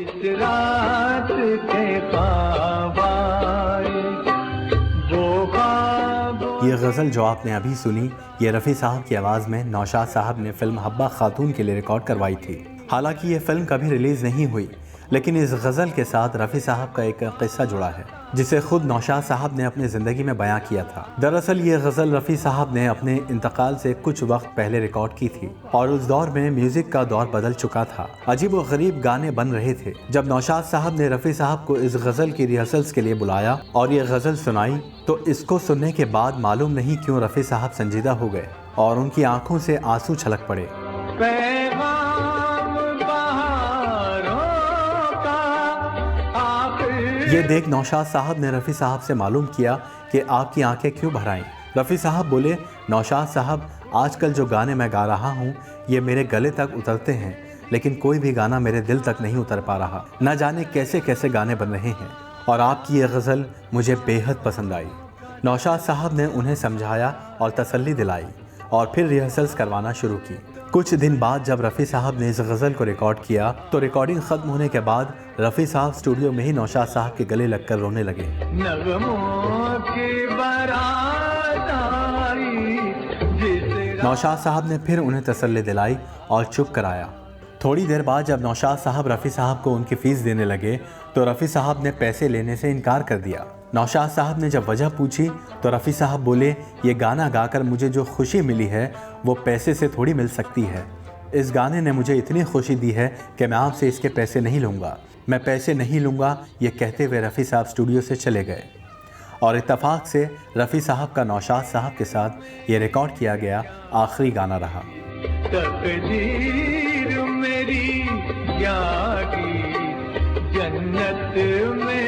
जिस रात के ख्वाब आए वो ख्वाब। ये गज़ल जो आपने अभी सुनी, ये रफ़ी साहब की आवाज़ में नौशाद साहब ने फ़िल्म हब्बा खातून के लिए रिकॉर्ड करवाई थी। हालांकि ये फ़िल्म कभी रिलीज़ नहीं हुई, लेकिन इस गज़ल के साथ रफ़ी साहब का एक किस्सा जुड़ा है जिसे खुद नौशाद साहब ने अपनी ज़िंदगी में बयां किया था। दरअसल ये गज़ल रफ़ी साहब ने अपने इंतकाल से कुछ वक्त पहले रिकॉर्ड की थी और उस दौर में म्यूज़िक का दौर बदल चुका था। अजीब व गरीब गाने बन रहे थे। जब नौशाद साहब ने रफ़ी साहब को इस गज़ल की रिहर्सल्स के लिए बुलाया और ये गज़ल सुनाई, तो इसको सुनने के बाद मालूम नहीं क्यों रफ़ी साहब संजीदा हो गए और उनकी आंखों से आंसू छलक पड़े। ये देख नौशाद साहब ने रफ़ी साहब से मालूम किया कि आपकी आंखें क्यों भर आईं। रफ़ी साहब बोले, नौशाद साहब, आजकल जो गाने मैं गा रहा हूँ ये मेरे गले तक उतरते हैं, लेकिन कोई भी गाना मेरे दिल तक नहीं उतर पा रहा। न जाने कैसे कैसे गाने बन रहे हैं और आपकी ये गज़ल मुझे बेहद पसंद आई। नौशाद साहब ने उन्हें समझाया और तसल्ली दिलाई और फिर रिहर्सल्स करवाना शुरू की। कुछ दिन बाद जब रफ़ी साहब ने इस गज़ल को रिकॉर्ड किया तो रिकॉर्डिंग ख़त्म होने के बाद रफ़ी साहब स्टूडियो में ही नौशाद साहब के गले लगकर रोने लगे। नौशाद साहब ने फिर उन्हें तसल्ली दिलाई और चुप कराया। थोड़ी देर बाद जब नौशाद साहब रफ़ी साहब को उनकी फ़ीस देने लगे तो रफ़ी साहब ने पैसे लेने से इनकार कर दिया। नौशाद साहब ने जब वजह पूछी तो रफ़ी साहब बोले, ये गाना गाकर मुझे जो खुशी मिली है वो पैसे से थोड़ी मिल सकती है। इस गाने ने मुझे इतनी खुशी दी है कि मैं आपसे इसके पैसे नहीं लूँगा, मैं पैसे नहीं लूँगा। ये कहते हुए रफ़ी साहब स्टूडियो से चले गए और इत्तफाक से रफ़ी साहब का नौशाद साहब के साथ ये रिकॉर्ड किया गया आखिरी गाना रहा। तकदीर मेरी जागी जन्नत में